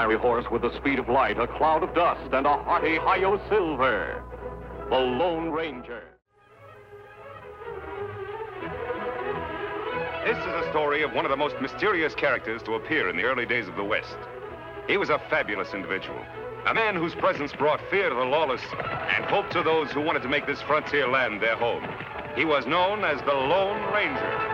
fiery horse with the speed of light, a cloud of dust, and a hearty hi-yo silver. The Lone Ranger. This is a story of one of the most mysterious characters to appear in the early days of the West. He was a fabulous individual, a man whose presence brought fear to the lawless and hope to those who wanted to make this frontier land their home. He was known as the Lone Ranger.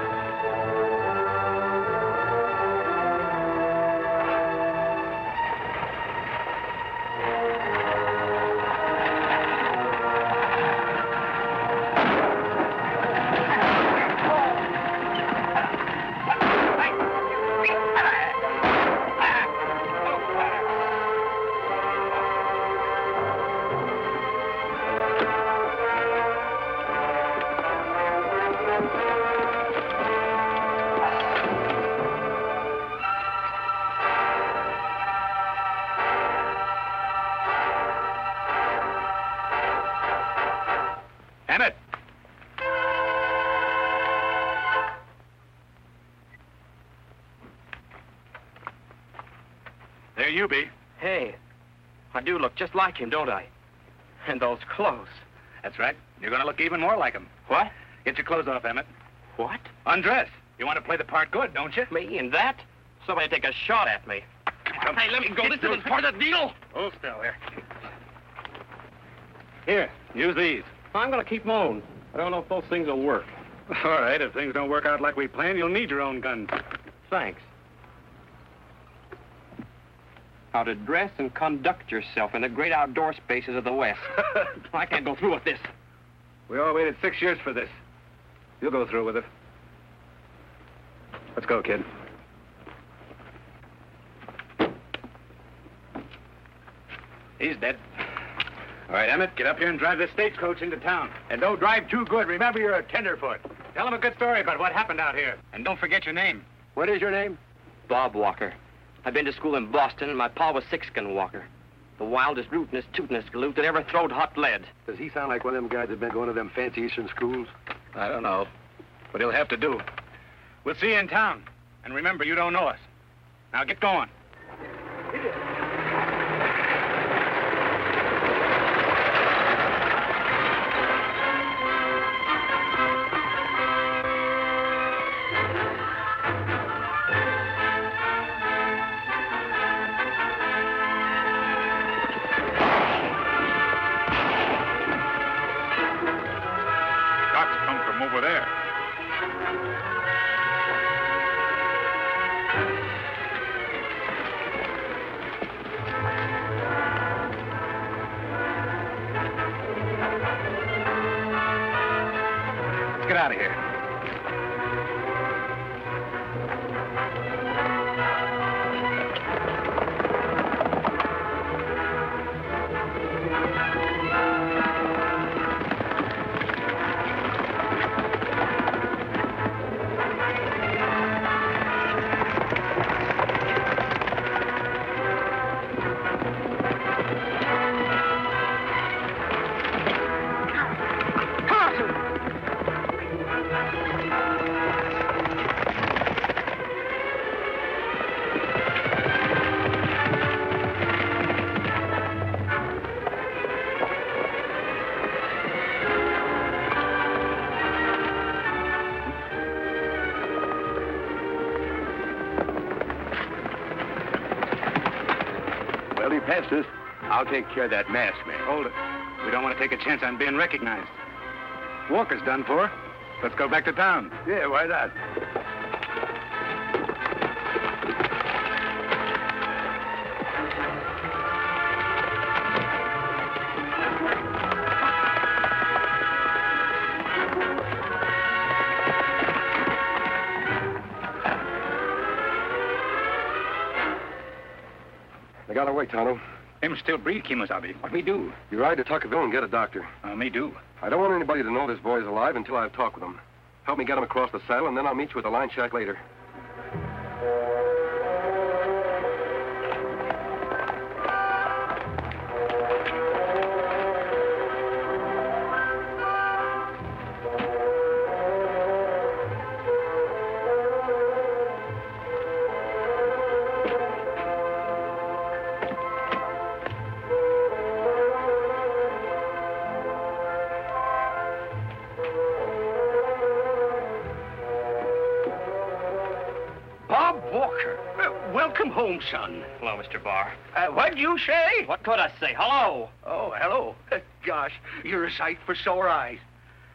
Emmett! There you be. Hey, I do look just like him, don't I? And those clothes. That's right. You're going to look even more like him. What? Get your clothes off, Emmett. What? Undress. You want to play the part good, don't you? Me in that? Somebody take a shot at me. Come. Hey, let me go. This isn't part of the deal. Hold still here. Here, use these. I'm going to keep my own. I don't know if those things will work. All right, if things don't work out like we planned, you'll need your own guns. Thanks. How to dress and conduct yourself in the great outdoor spaces of the West. I can't go through with this. We all waited 6 years for this. You'll go through with it. Let's go, kid. He's dead. All right, Emmett, get up here and drive this stagecoach into town. And don't drive too good. Remember, you're a tenderfoot. Tell him a good story about what happened out here. And don't forget your name. What is your name? Bob Walker. I've been to school in Boston, and my pa was Sixkin Walker. The wildest, rootinest, tootinest galoot that ever throwed hot lead. Does he sound like one of them guys that been going to them fancy Eastern schools? I don't know, but he'll have to do. We'll see you in town. And remember, you don't know us. Now get going. Shots come from over there. Let's get out of here. Well, he passed us. I'll take care of that mask, man. Hold it. We don't want to take a chance on being recognized. Walker's done for. Let's go back to town. Yeah, why not? I got away, Tonto. Him still breathe, Kemosabe. What me do? You ride to Tuckerville and get a doctor. Me do. I don't want anybody to know this boy's alive until I've talked with him. Help me get him across the saddle, and then I'll meet you at the line shack later. welcome home, son. Hello, Mr. Barr. What'd you say? What could I say? Hello. Oh, hello. Gosh, you're a sight for sore eyes.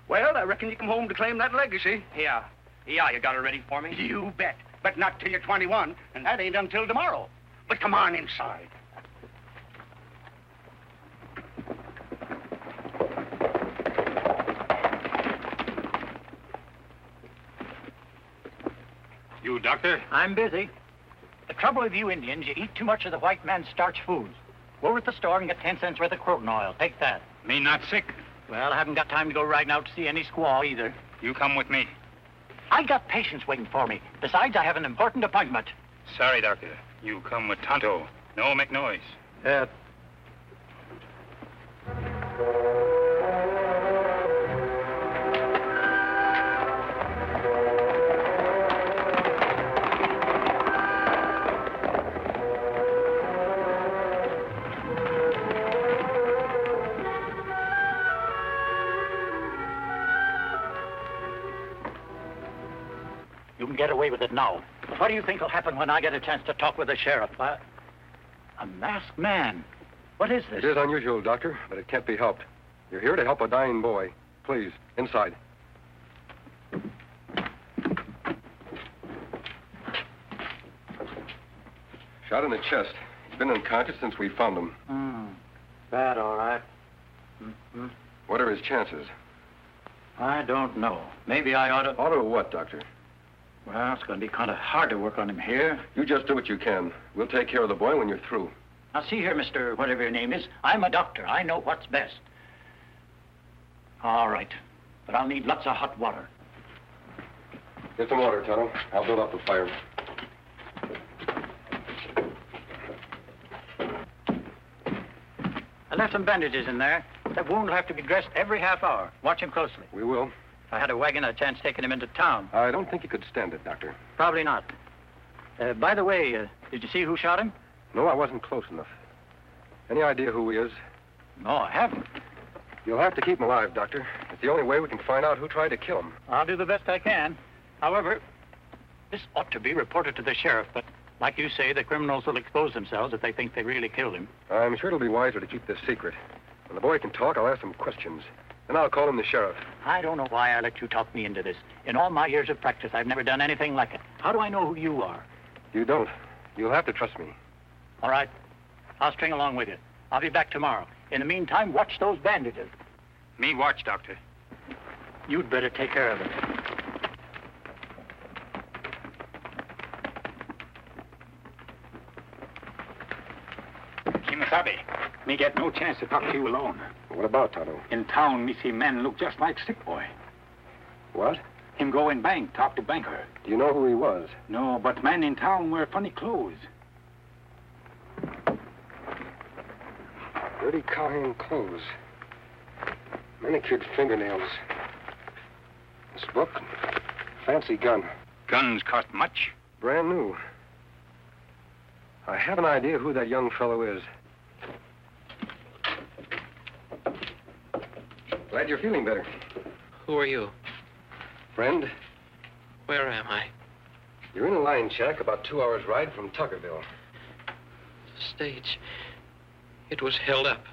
Well, I reckon you come home to claim that legacy. Yeah, you got it ready for me? You bet. But not till you're 21, and that ain't until tomorrow. But come on inside. You, Doctor? I'm busy. The trouble with you Indians, you eat too much of the white man's starch foods. Go over to the store and get 10 cents worth of croton oil. Take that. Me not sick. Well, I haven't got time to go riding out to see any squaw either. You come with me. I got patients waiting for me. Besides, I have an important appointment. Sorry, Doctor. You come with Tonto. No make noise. You can get away with it now. But what do you think will happen when I get a chance to talk with the sheriff? A masked man. What is this? It is unusual, Doctor, but it can't be helped. You're here to help a dying boy. Please, inside. Shot in the chest. He's been unconscious since we found him. Bad, all right. What are his chances? I don't know. Maybe I ought to... Auto what, Doctor? Well, it's going to be kind of hard to work on him here. You just do what you can. We'll take care of the boy when you're through. Now, see here, Mr. Whatever your name is. I'm a doctor. I know what's best. All right. But I'll need lots of hot water. Get some water, Tonto. I'll build up the fire. I left some bandages in there. That wound will have to be dressed every half hour. Watch him closely. We will. If I had a wagon, I'd chance taking him into town. I don't think you could stand it, Doctor. Probably not. By the way, did you see who shot him? No, I wasn't close enough. Any idea who he is? No, I haven't. You'll have to keep him alive, Doctor. It's the only way we can find out who tried to kill him. I'll do the best I can. However, this ought to be reported to the sheriff, but like you say, the criminals will expose themselves if they think they really killed him. I'm sure it'll be wiser to keep this secret. When the boy can talk, I'll ask him questions. Then I'll call him the sheriff. I don't know why I let you talk me into this. In all my years of practice, I've never done anything like it. How do I know who you are? You don't. You'll have to trust me. All right. I'll string along with you. I'll be back tomorrow. In the meantime, watch those bandages. Me watch, Doctor. You'd better take care of it. Kimasabi, me get no chance to talk to you alone. What about Tonto? In town, me see men look just like sick boy. What? Him go in bank, talk to banker. Do you know who he was? No, but men in town wear funny clothes. Dirty cowhand clothes. Manicured fingernails. This book. Fancy gun. Guns cost much? Brand new. I have an idea who that young fellow is. Glad you're feeling better. Who are you? Friend, Where am I? you're in a line shack about 2 hours' ride from Tuckerville. The stage. It was held up.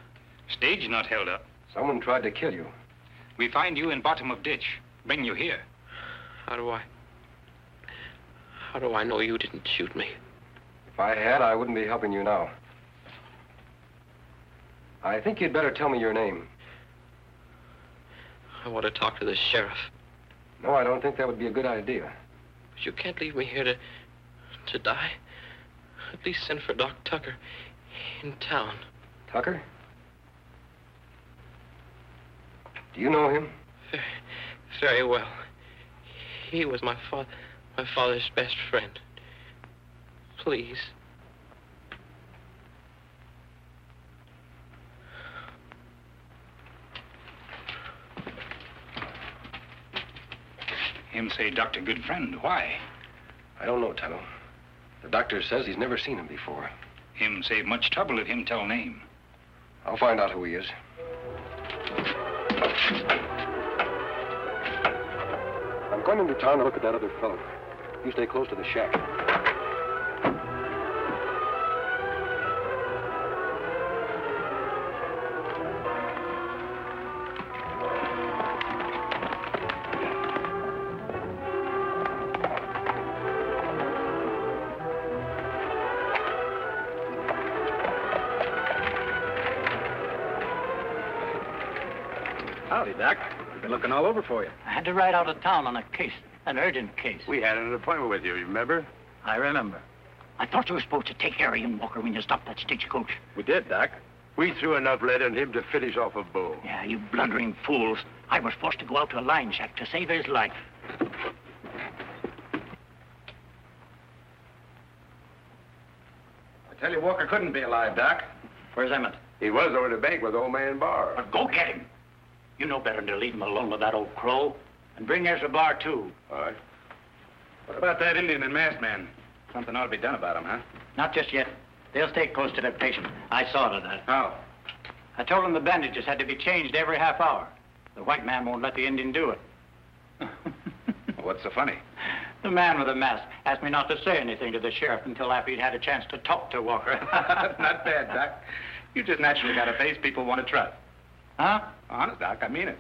Stage not held up. Someone tried to kill you. We find you in bottom of ditch. Bring you here. How do I know you didn't shoot me? If I had, I wouldn't be helping you now. I think you'd better tell me your name. I want to talk to the sheriff. No, I don't think that would be a good idea. But you can't leave me here to die. At least send for Doc Tucker in town. Tucker? Do you know him? Very, very well. He was my father's best friend. Please. Him say doctor good friend. Why? I don't know, Tonto. The doctor says he's never seen him before. Him save much trouble if him tell name. I'll find out who he is. I'm going into town to look at that other fellow. You stay close to the shack. Howdy, Doc. We've been looking all over for you. I had to ride out of town on a case, an urgent case. We had an appointment with you, remember? I remember. I thought you were supposed to take care of him, Walker, when you stopped that stagecoach. We did, Doc. We threw enough lead on him to finish off a bull. Yeah, you blundering fools. I was forced to go out to a line shack to save his life. I tell you, Walker couldn't be alive, Doc. Where's Emmett? He was over the bank with old man Barr. Well, go get him. You know better than to leave him alone with that old crow. And bring Ezra Barr, too. All right. What about that Indian and masked man? Something ought to be done about him, huh? Not just yet. They'll stay close to their patient. I saw to that. How? I told them the bandages had to be changed every half hour. The white man won't let the Indian do it. What's so funny? The man with the mask asked me not to say anything to the sheriff until after he'd had a chance to talk to Walker. Not bad, Doc. You just naturally got a face people want to trust. Huh? Honest, Doc, I mean it.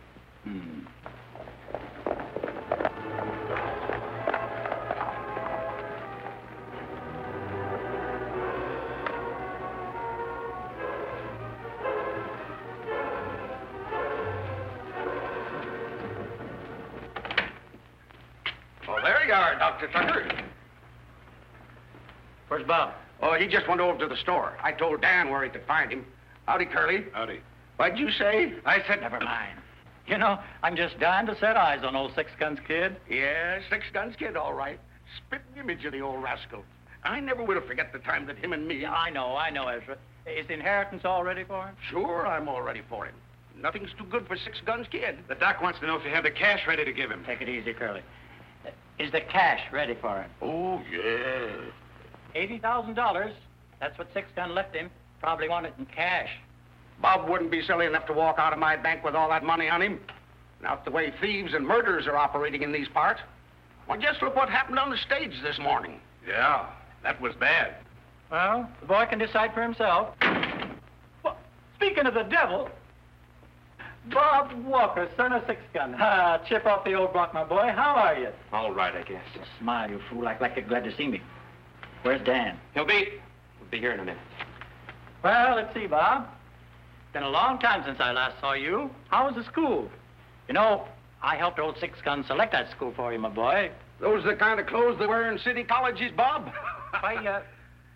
Well, there you are, Dr. Tucker. Where's Bob? Oh, he just went over to the store. I told Dan where he could find him. Howdy, Curly. Howdy. What'd you say? I said never mind. You know, I'm just dying to set eyes on old Six Guns Kid. Yeah, Six Guns Kid, all right. Spitting image of the old rascal. I never will forget the time that him and me... Yeah, I know, Ezra. Is the inheritance all ready for him? Sure, I'm all ready for him. Nothing's too good for Six Guns Kid. The doc wants to know if you have the cash ready to give him. Take it easy, Curly. Is the cash ready for him? Oh, yeah. $80,000. That's what Six Gun left him. Probably want it in cash. Bob wouldn't be silly enough to walk out of my bank with all that money on him. Not the way thieves and murderers are operating in these parts. Well, just look what happened on the stage this morning. Yeah, that was bad. Well, the boy can decide for himself. Well, speaking of the devil, Bob Walker, son of Six Gun. Chip off the old block, my boy. How are you? All right, I guess. Smile, you fool. Act like you're glad to see me. Where's Dan? He'll be here in a minute. Well, let's see, Bob. It's been a long time since I last saw you. How was the school? You know, I helped old Six Gun select that school for you, my boy. Those are the kind of clothes they wear in city colleges, Bob? Why,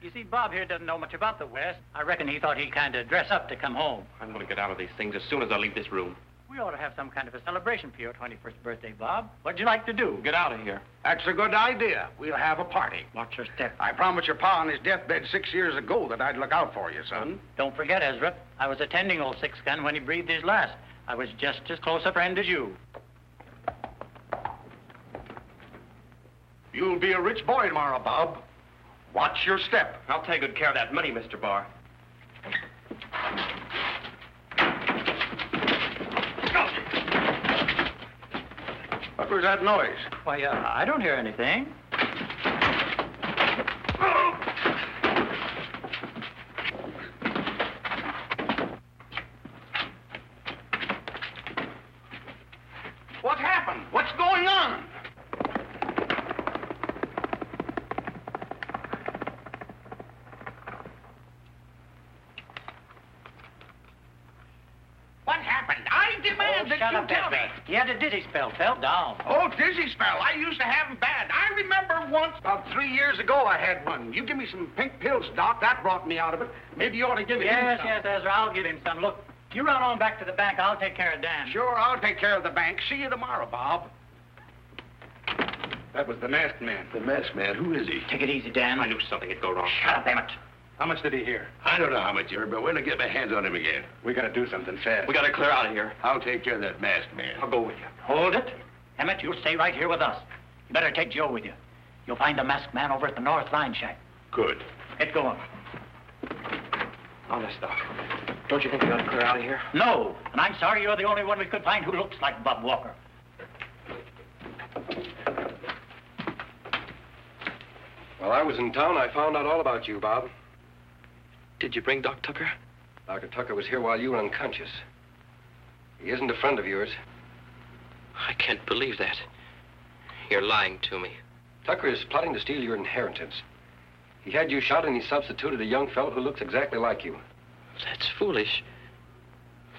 you see, Bob here doesn't know much about the West. I reckon he thought he'd kind of dress up to come home. I'm going to get out of these things as soon as I leave this room. We ought to have some kind of a celebration for your 21st birthday, Bob. What'd you like to do? Get out of here. That's a good idea. We'll have a party. Watch your step. I promised your pa on his deathbed 6 years ago that I'd look out for you, son. Don't forget, Ezra, I was attending old Six Gun when he breathed his last. I was just as close a friend as you. You'll be a rich boy tomorrow, Bob. Watch your step. I'll take good care of that money, Mr. Barr. What was that noise? Why, I don't hear anything. What happened? What's going on? What happened? I demand that you tell me. He had a dizzy spell, fell down. Oh, dizzy spell. I used to have them bad. I remember once, about 3 years ago, I had one. You give me some pink pills, Doc. That brought me out of it. Maybe you ought to give him Yes, some. yes, Ezra, I'll give him some. Look, you run on back to the bank. I'll take care of Dan. Sure, I'll take care of the bank. See you tomorrow, Bob. That was the masked man. The masked man, who is he? Take it easy, Dan. I knew something would go wrong. Shut up, Emmett. How much did he hear? I don't know how much you heard, but when I get my hands on him again, We gotta do something fast. We got to clear out of here. I'll take care of that masked man. I'll go with you. Hold it. Emmett, you'll stay right here with us. You better take Joe with you. You'll find the masked man over at the North Line Shack. Good. Get going. Honest, Doc. Don't you think we ought to clear out of here? No, and I'm sorry you're the only one we could find who looks like Bob Walker. While I was in town, I found out all about you, Bob. Did you bring Doc Tucker? Dr. Tucker was here while you were unconscious. He isn't a friend of yours. I can't believe that. You're lying to me. Tucker is plotting to steal your inheritance. He had you shot and he substituted a young fellow who looks exactly like you. That's foolish.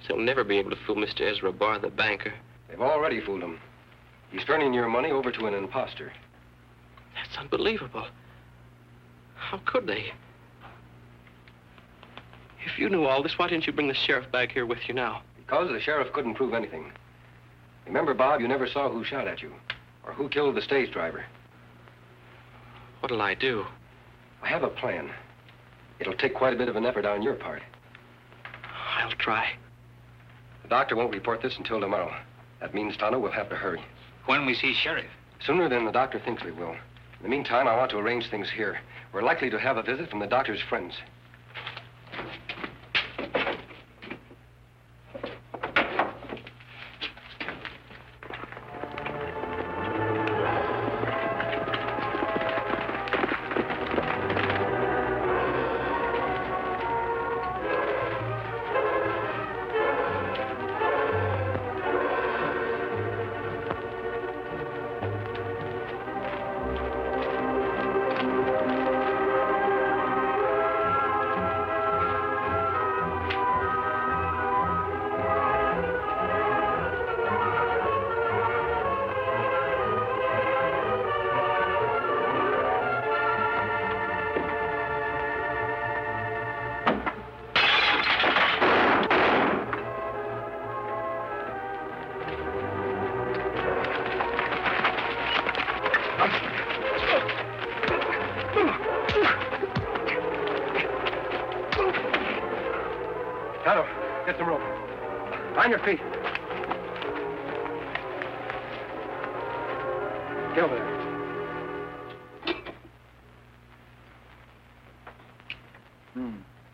They'll never be able to fool Mr. Ezra Barr, the banker. They've already fooled him. He's turning your money over to an imposter. That's unbelievable. How could they? If you knew all this, why didn't you bring the sheriff back here with you now? Because the sheriff couldn't prove anything. Remember, Bob, you never saw who shot at you or who killed the stage driver. What'll I do? I have a plan. It'll take quite a bit of an effort on your part. I'll try. The doctor won't report this until tomorrow. That means Tonto will have to hurry. When we see Sheriff? Sooner than the doctor thinks we will. In the meantime, I want to arrange things here. We're likely to have a visit from the doctor's friends. Tonto, get some rope. On your feet. Get over there.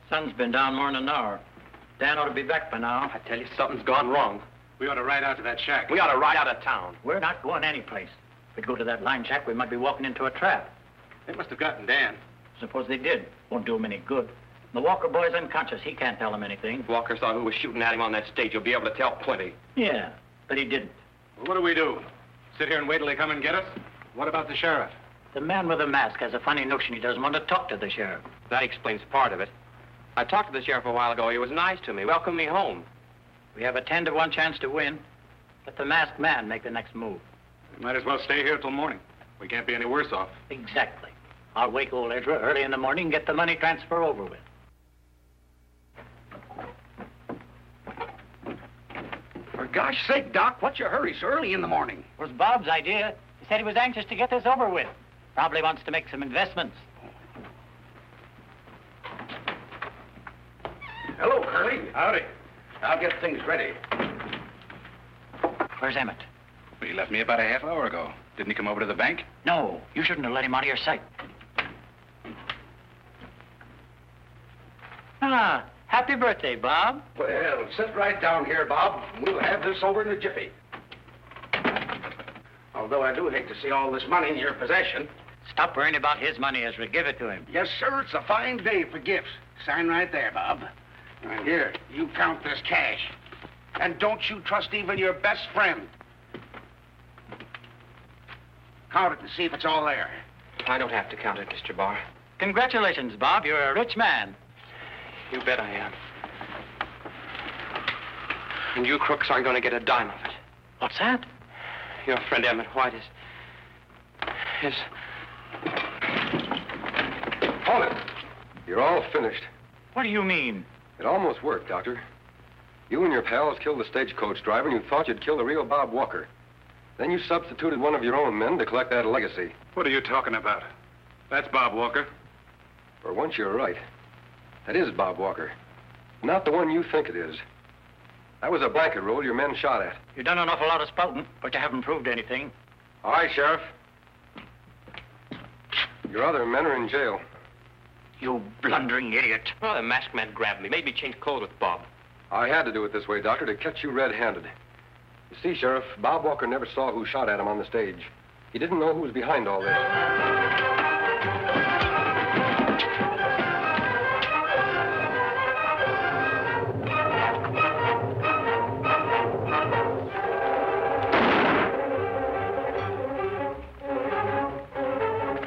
Sun's been down more than an hour. Dan ought to be back by now. I tell you, something's gone wrong. We ought to ride out to that shack. We ought to ride out of town. We're not going anyplace. If we go to that line shack, we might be walking into a trap. They must have gotten Dan. Suppose they did. Won't do him any good. The Walker boy's unconscious. He can't tell him anything. If Walker saw who was shooting at him on that stage, he'll be able to tell plenty. Yeah, but he didn't. Well, what do we do? Sit here and wait till they come and get us? What about the sheriff? The man with the mask has a funny notion he doesn't want to talk to the sheriff. That explains part of it. I talked to the sheriff a while ago. He was nice to me, welcomed me home. We have a 10 to 1 chance to win. Let the masked man make the next move. We might as well stay here till morning. We can't be any worse off. Exactly. I'll wake old Ezra early in the morning and get the money transfer over with. For gosh sake, Doc, what's your hurry so early in the morning? It was Bob's idea. He said he was anxious to get this over with. Probably wants to make some investments. Hello, Curly. Howdy. I'll get things ready. Where's Emmett? He left me about a half hour ago. Didn't he come over to the bank? No, you shouldn't have let him out of your sight. Ah, happy birthday, Bob. Well, sit right down here, Bob. We'll have this over in a jiffy. Although I do hate to see all this money in your possession. Stop worrying about his money, Ezra. Give it to him. Yes, sir, it's a fine day for gifts. Sign right there, Bob. And here, you count this cash. And don't you trust even your best friend. Count it and see if it's all there. I don't have to count it, Mr. Barr. Congratulations, Bob. You're a rich man. You bet I am. And you crooks aren't going to get a dime of it. What's that? Your friend Emmett White is... Hold it. You're all finished. What do you mean? It almost worked, Doctor. You and your pals killed the stagecoach driver, and you thought you'd kill the real Bob Walker. Then you substituted one of your own men to collect that legacy. What are you talking about? That's Bob Walker. For once, you're right. That is Bob Walker. Not the one you think it is. That was a blanket roll your men shot at. You've done an awful lot of spouting, but you haven't proved anything. All right, Sheriff. Your other men are in jail. You blundering idiot. Well, the masked man grabbed me, made me change clothes with Bob. I had to do it this way, Doctor, to catch you red-handed. You see, Sheriff, Bob Walker never saw who shot at him on the stage. He didn't know who was behind all this.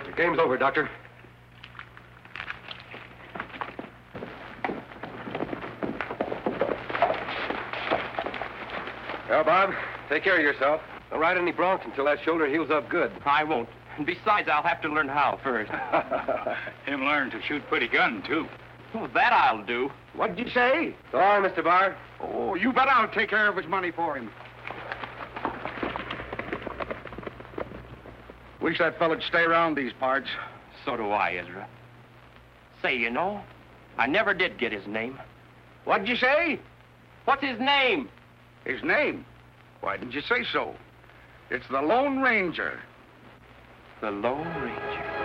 The game's over, Doctor. Take care of yourself. Don't ride any broncs until that shoulder heals up good. I won't. And besides, I'll have to learn how first. Him learn to shoot pretty gun, too. Well, that I'll do. What'd you say? So long, Mr. Barr. Oh, you bet I'll take care of his money for him. Wish that fella'd stay around these parts. So do I, Ezra. Say, you know, I never did get his name. What'd you say? What's his name? His name? Why didn't you say so? It's the Lone Ranger. The Lone Ranger.